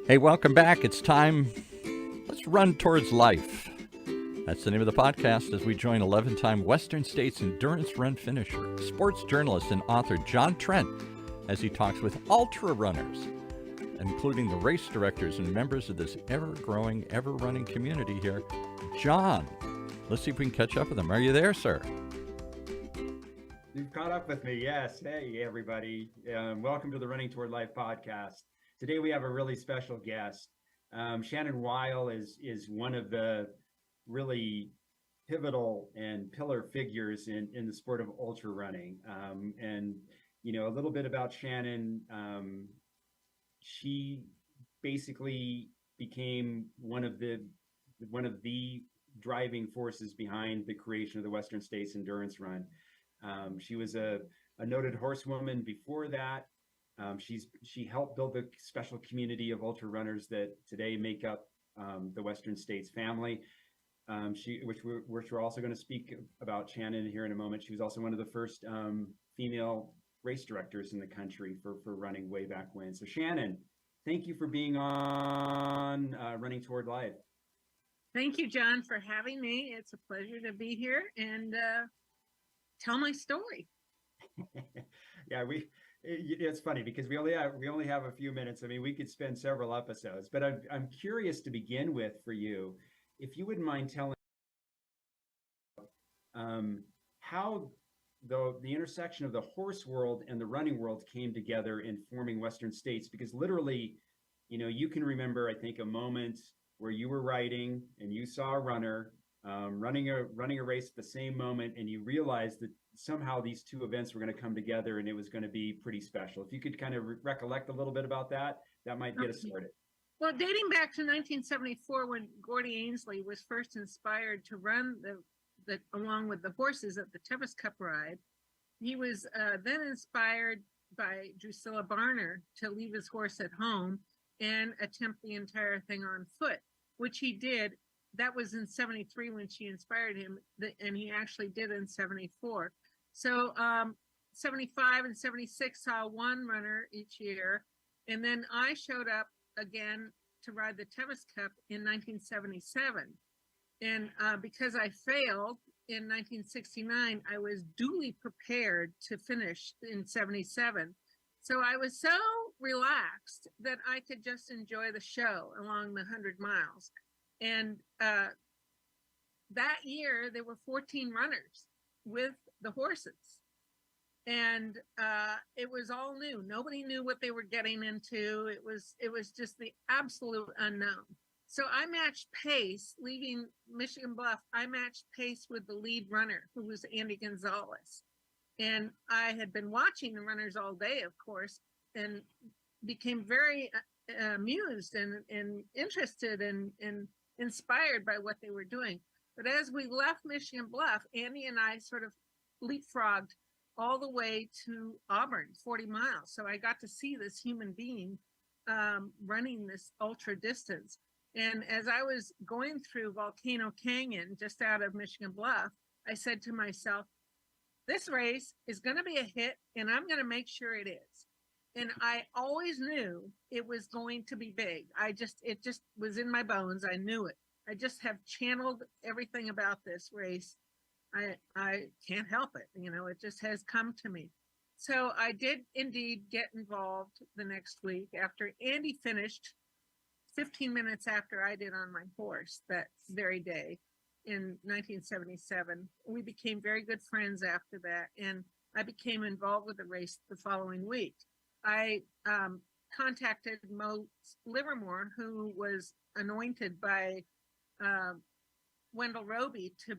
Hey, welcome back. It's time. Let's run towards life. That's the name of the podcast as we join 11-time Western States endurance run finisher, sports journalist, and author John Trent as he talks with ultra runners, including the race directors and members of this ever-growing, ever-running community here. John, let's see if we can catch up with them. Are you there, sir? You've caught up with me, yes. Hey, everybody. Welcome to the Running Toward Life podcast. Today we have a really special guest. Shannon Weil is one of the really pivotal and pillar figures in the sport of ultra running. And, you know, a little bit about Shannon. She basically became one of the driving forces behind the creation of the Western States Endurance Run. She was a noted horsewoman before that. She helped build the special community of ultra runners that today make up the Western States family. Which we're also going to speak about Shannon here in a moment. She was also one of the first female race directors in the country for running way back when. So Shannon, thank you for being on Running Toward Life. Thank you, John, for having me. It's a pleasure to be here and tell my story. Yeah, it's funny because we only have a few minutes. I mean, we could spend several episodes, but I'm curious to begin with for you, if you wouldn't mind telling how the intersection of the horse world and the running world came together in forming Western States, because literally, you know, you can remember, I think, a moment where you were riding and you saw a runner running a race at the same moment, and you realized that somehow these two events were going to come together and it was going to be pretty special. If you could kind of recollect a little bit about that, that might get us started. Well, dating back to 1974, when Gordy Ainsleigh was first inspired to run the along with the horses at the Tevis Cup ride, he was then inspired by Drusilla Barner to leave his horse at home and attempt the entire thing on foot, which he did. That was in 73 when she inspired him, and he actually did in 74. So 75 and 76 saw one runner each year, and then I showed up again to ride the Tevis Cup in 1977. And because I failed in 1969, I was duly prepared to finish in 77. So I was so relaxed that I could just enjoy the show along the 100 miles. And that year, there were 14 runners with the horses. And it was all new. Nobody knew what they were getting into. It was just the absolute unknown. So I matched pace, leaving Michigan Bluff. I matched pace with the lead runner, who was Andy Gonzalez. And I had been watching the runners all day, of course, and became very amused and interested and inspired by what they were doing. But as we left Michigan Bluff, Andy and I sort of leapfrogged all the way to Auburn, 40 miles. So I got to see this human being running this ultra distance. And as I was going through Volcano Canyon, just out of Michigan Bluff, I said to myself, this race is going to be a hit, and I'm going to make sure it is. And I always knew it was going to be big. It just was in my bones. I knew it. I just have channeled everything about this race. I can't help it. You know, it just has come to me. So I did indeed get involved the next week after Andy finished 15 minutes after I did on my horse that very day in 1977. We became very good friends after that, and I became involved with the race the following week. I contacted Mo Livermore, who was anointed by Wendell Roby to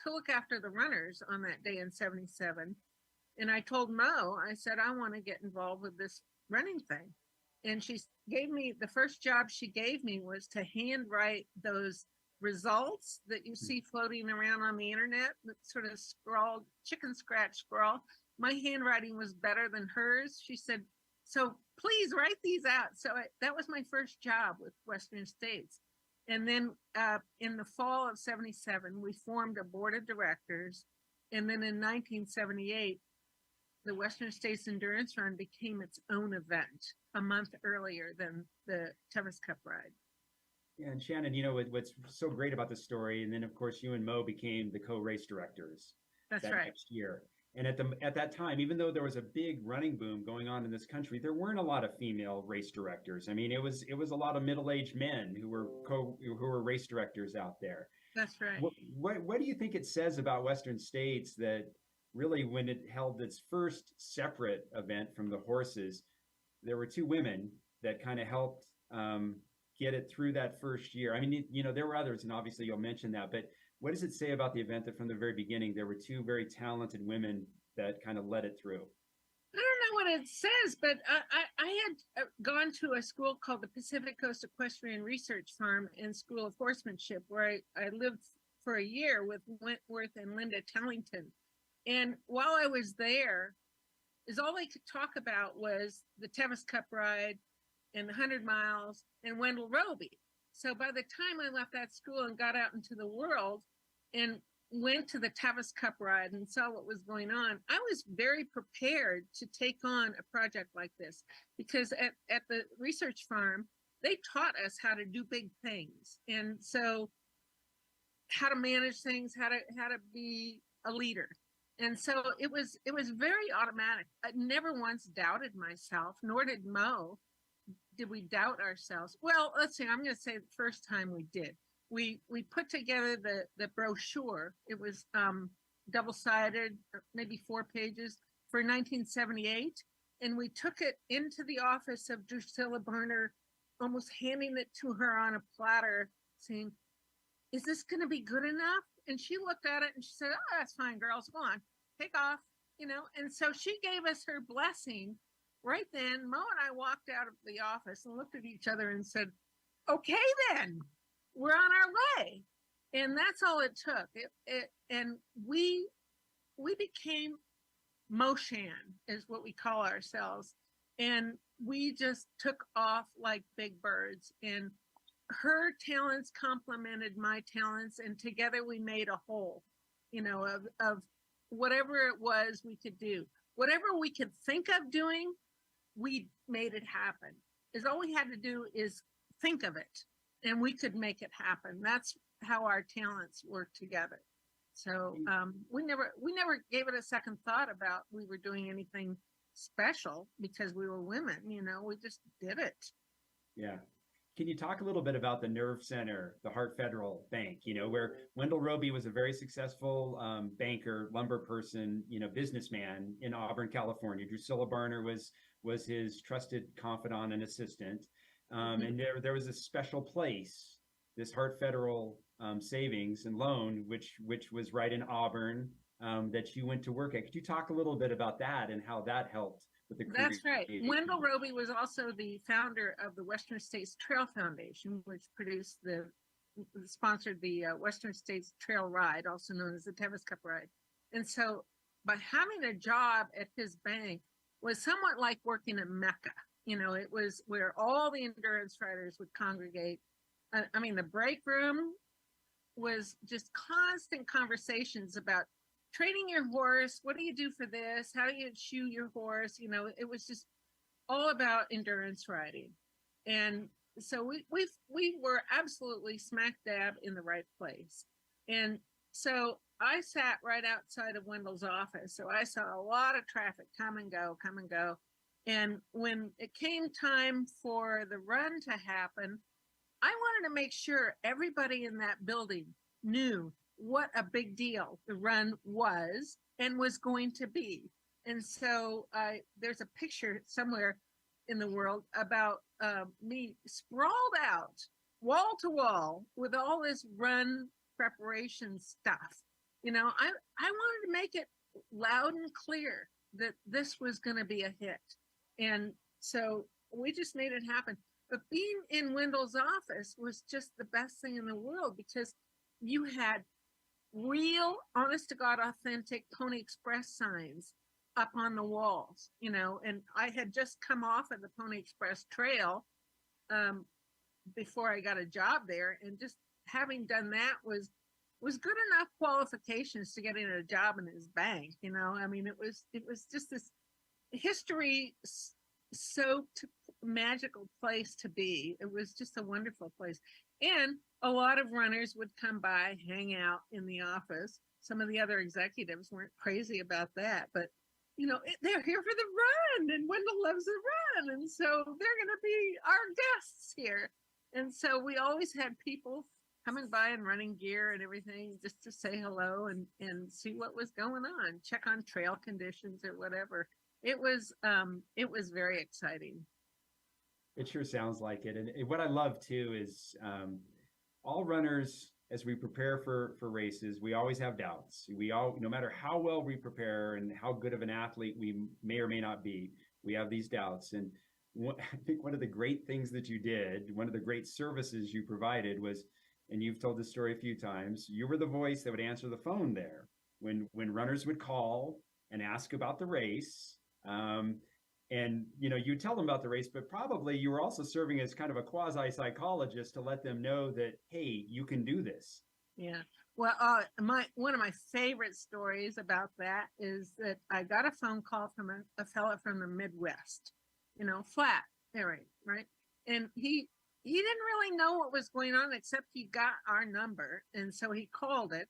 look after the runners on that day in 77. And I told Mo, I said, I want to get involved with this running thing. And she gave me, the first job she gave me was to handwrite those results that you see floating around on the internet, that sort of scrawled, chicken scratch scrawl. My handwriting was better than hers. She said, so please write these out. So that was my first job with Western States. And then in the fall of 77, we formed a board of directors. And then in 1978, the Western States Endurance Run became its own event a month earlier than the Tevis Cup ride. Yeah, and Shannon, what's so great about the story, and then of course you and Mo became the co-race directors That's that right. next year. And at that time, even though there was a big running boom going on in this country, there weren't a lot of female race directors. I mean, it was a lot of middle-aged men who were race directors out there. That's right. What do you think it says about Western States that really, when it held its first separate event from the horses, there were two women that kind of helped get it through that first year? I mean, there were others, and obviously you'll mention that, but what does it say about the event that from the very beginning, there were two very talented women that kind of led it through? I don't know what it says, but I had gone to a school called the Pacific Coast Equestrian Research Farm and School of Horsemanship, where I lived for a year with Wentworth and Linda Tellington. And while I was there, is all they could talk about was the Tevis Cup ride and the 100 miles and Wendell Roby. So by the time I left that school and got out into the world and went to the Tevis Cup ride and saw what was going on, I was very prepared to take on a project like this, because at the research farm, they taught us how to do big things. And so how to manage things, how to be a leader. And so it was very automatic. I never once doubted myself, nor did Mo. Did we doubt ourselves? Well, let's see, I'm going to say the first time we did. We put together the brochure. It was double-sided, maybe 4 pages, for 1978. And we took it into the office of Drusilla Barner, almost handing it to her on a platter, saying, is this going to be good enough? And she looked at it and she said, oh, that's fine, girls, go on, take off, And so she gave us her blessing. Right then, Mo and I walked out of the office and looked at each other and said, okay, then we're on our way. And that's all it took. And we became Moshan, is what we call ourselves. And we just took off like big birds. And her talents complemented my talents. And together we made a whole, of whatever it was we could do. Whatever we could think of doing, we made it happen. Is all we had to do is think of it, and we could make it happen. That's how our talents work together. So we never gave it a second thought about we were doing anything special because we were women. We just did it. Yeah. Can you talk a little bit about the Nerve Center, the Hart Federal Bank, where Wendell Roby was a very successful banker, lumber person, businessman in Auburn, California. Drusilla Barner was his trusted confidant and assistant. And there was a special place, this Hart Federal Savings and Loan, which was right in Auburn, that you went to work at. Could you talk a little bit about that and how that helped? That's right. Wendell Roby was also the founder of the Western States Trail Foundation, which sponsored the Western States Trail Ride, also known as the Tevis Cup Ride. And so by having a job at his bank was somewhat like working at Mecca. It was where all the endurance riders would congregate. I mean, the break room was just constant conversations about training your horse. What do you do for this? How do you shoe your horse? It was just all about endurance riding. And so we were absolutely smack dab in the right place. And so I sat right outside of Wendell's office. So I saw a lot of traffic come and go. And when it came time for the run to happen, I wanted to make sure everybody in that building knew what a big deal the run was and was going to be. And so there's a picture somewhere in the world about me sprawled out wall to wall with all this run preparation stuff. I wanted to make it loud and clear that this was going to be a hit. And so we just made it happen. But being in Wendell's office was just the best thing in the world, because you had real, honest to God, authentic Pony Express signs up on the walls, and I had just come off of the Pony Express trail before I got a job there. And just having done that was good enough qualifications to get in a job in his bank. I mean, it was just this history soaked magical place to be. It was just a wonderful place. And a lot of runners would come by, hang out in the office. Some of the other executives weren't crazy about that, but you know, they're here for the run, and Wendell loves the run, and so they're going to be our guests here. And so we always had people coming by and running gear and everything just to say hello and see what was going on, check on trail conditions or whatever. It was very exciting. It sure sounds like it. And what I love too is all runners, as we prepare for races, we always have doubts. We all, no matter how well we prepare and how good of an athlete we may or may not be, we have these doubts. And I think one of the great things that you did, one of the great services you provided was, and you've told this story a few times, you were the voice that would answer the phone there when runners would call and ask about the race. And you know, you tell them about the race, but probably you were also serving as kind of a quasi psychologist to let them know that, hey, you can do this. Yeah. Well, one of my favorite stories about that is that I got a phone call from a fella from the Midwest, you know, flat area, right? And he didn't really know what was going on, except he got our number, and so he called it,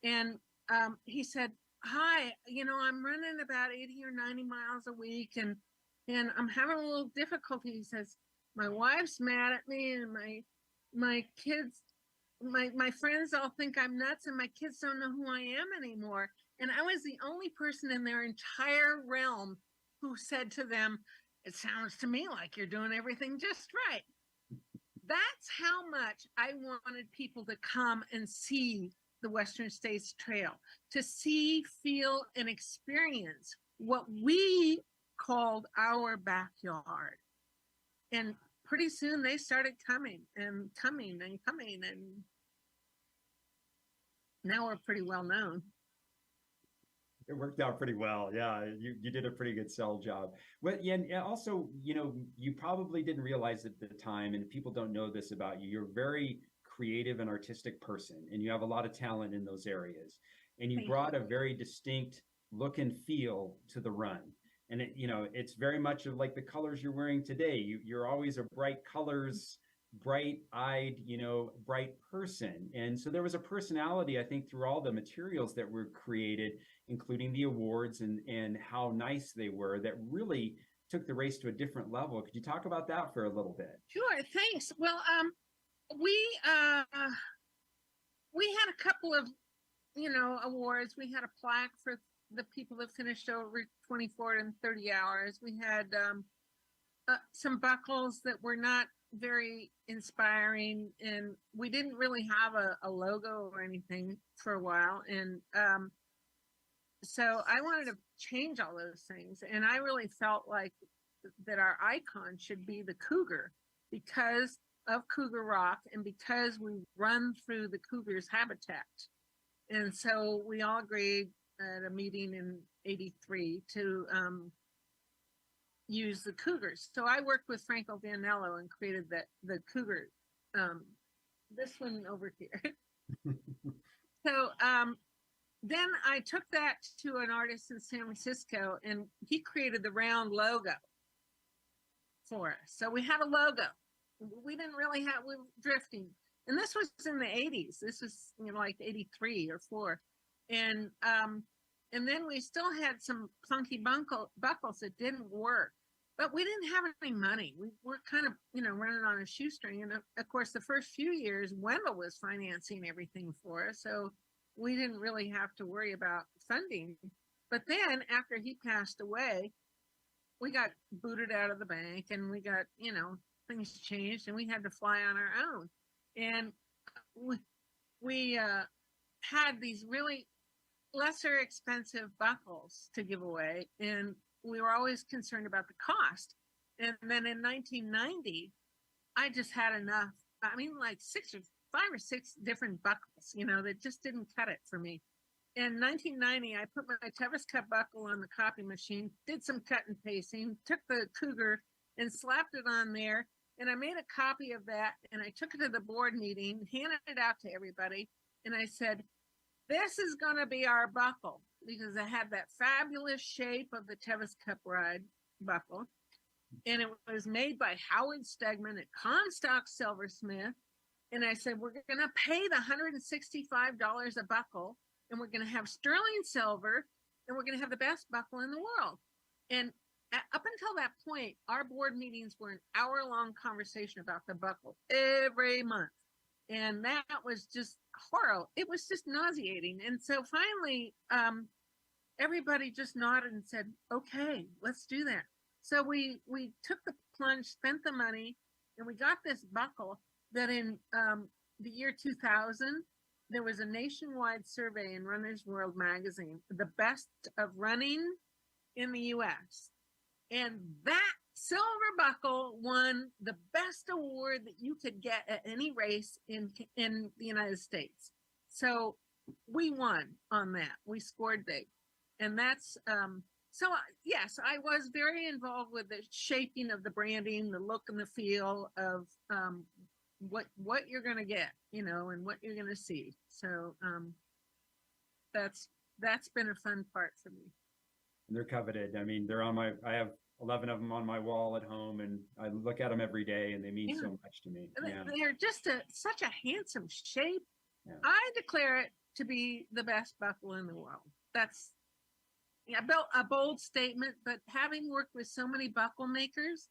and he said, "Hi, you know, I'm running about 80 or 90 miles a week, and I'm having a little difficulty." He says, "My wife's mad at me, and my kids, my friends all think I'm nuts, and my kids don't know who I am anymore." And I was the only person in their entire realm who said to them, "It sounds to me like you're doing everything just right." That's how much I wanted people to come and see the Western States Trail, to see, feel, and experience what we called our backyard. And pretty soon they started coming and coming and coming, and now we're pretty well known. It worked out pretty well. Yeah, you did a pretty good sell job. Well, yeah, and also, you know, you probably didn't realize at the time, and people don't know this about you, you're a very creative and artistic person, and you have a lot of talent in those areas. And you brought a very distinct look and feel to the run. And it, you know, it's very much of like the colors you're wearing today. You're always a bright colors, bright-eyed, you know, bright person. And so there was a personality, I think, through all the materials that were created, including the awards and how nice they were, that really took the race to a different level. Could you talk about that for a little bit? Sure, thanks. Well, we had a couple of, you know, awards. We had a plaque for the people that finished over 24 and 30 hours. We had some buckles that were not very inspiring, and we didn't really have a logo or anything for a while. And so I wanted to change all those things. And I really felt like that our icon should be the cougar, because of Cougar Rock and because we run through the cougar's habitat. And so we all agreed at a meeting in '83 to use the cougars. So I worked with Franco Vanello and created the cougar, this one over here. So then I took that to an artist in San Francisco, and he created the round logo for us. So we had a logo. We didn't really have, we were drifting. And this was in the 80s. This was, you know, like 83 or 4. And then we still had some clunky buckles that didn't work, but we didn't have any money. We were kind of, you know, running on a shoestring. And of course, the first few years, Wendell was financing everything for us. So we didn't really have to worry about funding. But then after he passed away, we got booted out of the bank, and we got, you know, things changed, and we had to fly on our own. And we had these really lesser expensive buckles to give away, and we were always concerned about the cost. And then in 1990, I just had enough. I mean, like 5 or 6 different buckles, you know, that just didn't cut it for me. In 1990, I put my Tevis Cup buckle on the copy machine, did some cut and pasting, took the cougar and slapped it on there. And I made a copy of that, and I took it to the board meeting, handed it out to everybody. And I said, "This is going to be our buckle. because it had that fabulous shape of the Tevis Cup Ride buckle. And it was made by Howard Stegman at Comstock Silversmith. And I said, we're going to pay the $165 a buckle, and we're going to have sterling silver, and we're going to have the best buckle in the world. And up until that point, our board meetings were an hour-long conversation about the buckle every month. And that was just horrible. It was just nauseating. And so finally, everybody just nodded and said, okay, let's do that. So we took the plunge, spent the money, and we got this buckle that in the year 2000, there was a nationwide survey in Runner's World magazine, the best of running in the US. And that silver buckle won the best award that you could get at any race in the United States. So we won on that. We scored big. And that's, so yes, I was very involved with the shaping of the branding, the look and the feel of what you're going to get, and what you're going to see. So that's been a fun part for me. And they're coveted. I mean, I have 11 of them on my wall at home, and I look at them every day, and they mean so much to me. Yeah. They're just such a handsome shape. Yeah. I declare it to be the best buckle in the world. That's a bold statement, but having worked with so many buckle makers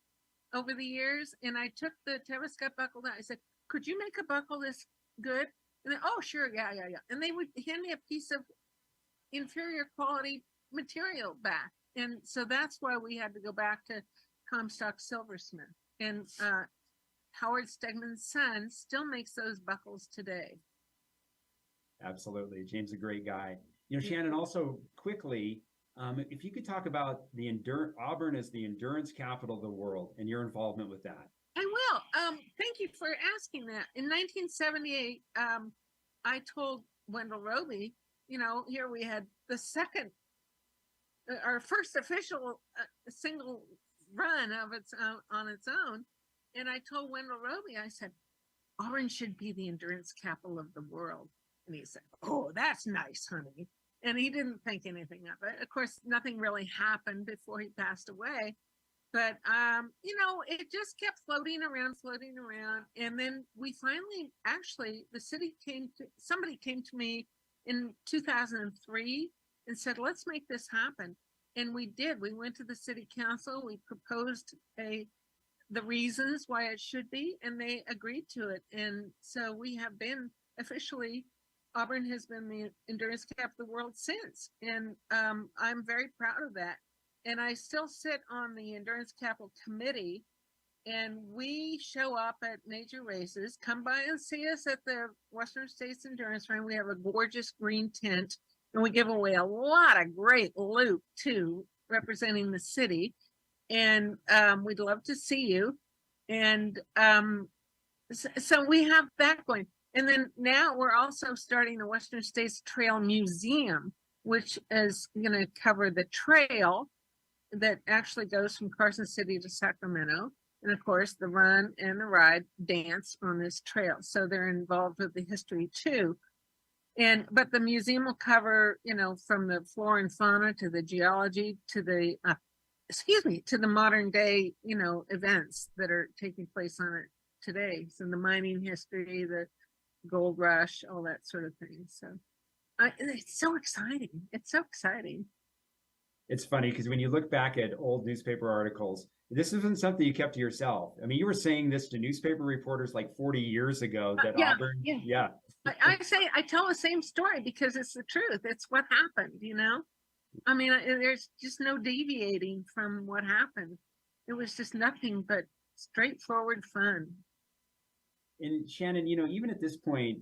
over the years, and I took the Tevis Cup buckle down. I said, could you make a buckle this good? And then, oh, sure, yeah. And they would hand me a piece of inferior quality material back. And so that's why we had to go back to Comstock Silversmith. And Howard Stegman's son still makes those buckles today. Absolutely. James is a great guy. Shannon, also quickly, if you could talk about Auburn as the endurance capital of the world and your involvement with that. I will. Thank you for asking that. In 1978, I told Wendell Roby, here we had our first official single run of on its own. And I told Wendell Roby, I said, Auburn should be the endurance capital of the world. And he said, oh, that's nice, honey. And he didn't think anything of it. Of course, nothing really happened before he passed away. But, it just kept floating around. And then we finally, somebody came to me in 2003 and said, let's make this happen. And we did. We went to the city council. We proposed the reasons why it should be, and they agreed to it. And so we have been officially, Auburn has been the endurance capital of the world since. And I'm very proud of that. And I still sit on the Endurance Capital Committee, and we show up at major races. Come by and see us at the Western States Endurance Run. We have a gorgeous green tent, and we give away a lot of great loot too, representing the city. And we'd love to see you. And so we have that going. And then now we're also starting the Western States Trail Museum, which is going to cover the trail that actually goes from Carson City to Sacramento. And of course, the run and the ride dance on this trail. So they're involved with the history too. But the museum will cover, from the flora and fauna to the geology to the, to the modern day, events that are taking place on it today. So the mining history, the gold rush, all that sort of thing. So it's so exciting. It's so exciting. It's funny because when you look back at old newspaper articles, this isn't something you kept to yourself. I mean, you were saying this to newspaper reporters like 40 years ago that Auburn. Yeah. I tell the same story because it's the truth. It's what happened, I mean, there's just no deviating from what happened. It was just nothing but straightforward fun. And Shannon, even at this point,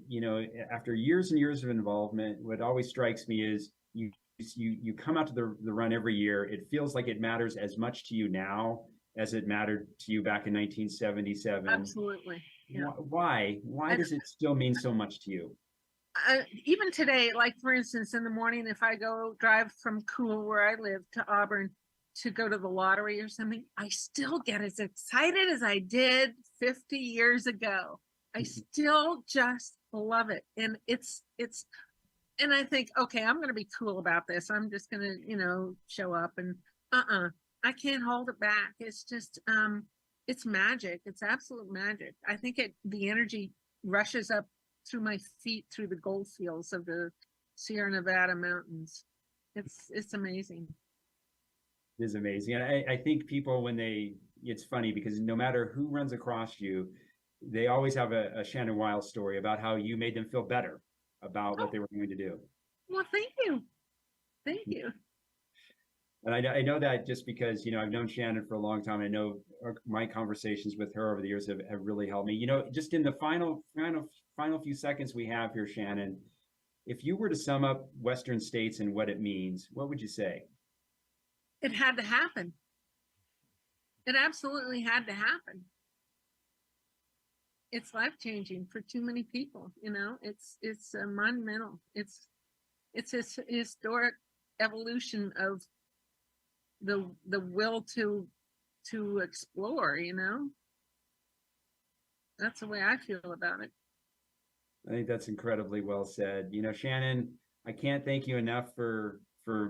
after years and years of involvement, what always strikes me is you come out to the run every year. It feels like it matters as much to you now as it mattered to you back in 1977. Absolutely. Yeah. Why does it still mean so much to you? Even today, like for instance, in the morning, if I go drive from Cool, where I live, to Auburn to go to the lottery or something, I still get as excited as I did 50 years ago. I still just love it. And it's And I think, okay, I'm going to be cool about this. I'm just going to, show up and I can't hold it back. It's just, it's magic. It's absolute magic. I think the energy rushes up through my feet, through the gold fields of the Sierra Nevada mountains. It's amazing. It is amazing. And I think people, it's funny because no matter who runs across you, they always have a Shannon Weil story about how you made them feel better about what they were going to do. Well, thank you. Thank you. And I know that just because, I've known Shannon for a long time. I know my conversations with her over the years have really helped me. Just in the final few seconds we have here, Shannon, if you were to sum up Western states and what it means, what would you say? It had to happen. It absolutely had to happen. It's life-changing for too many people. It's monumental. It's a historic evolution of the will to explore. That's the way I feel about it. I think that's incredibly well said. Shannon, I can't thank you enough for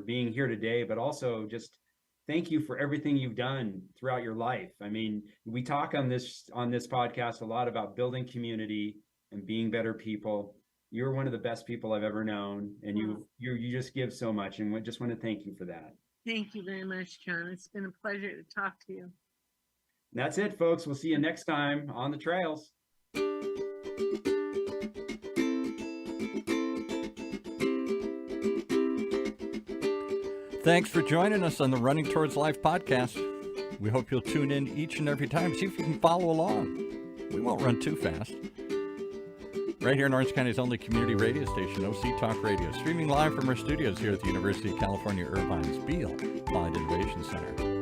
being here today, but also just thank you for everything you've done throughout your life. I mean, we talk on this podcast a lot about building community and being better people. You're one of the best people I've ever known, and you just give so much, and we just want to thank you for that. Thank you very much, John. It's been a pleasure to talk to you. And that's it, folks. We'll see you next time on the trails. Thanks for joining us on the Running Towards Life podcast. We hope you'll tune in each and every time. See if you can follow along. We won't run too fast. Right here in Orange County's only community radio station, OC Talk Radio, streaming live from our studios here at the University of California, Irvine's Beale Applied Innovation Center.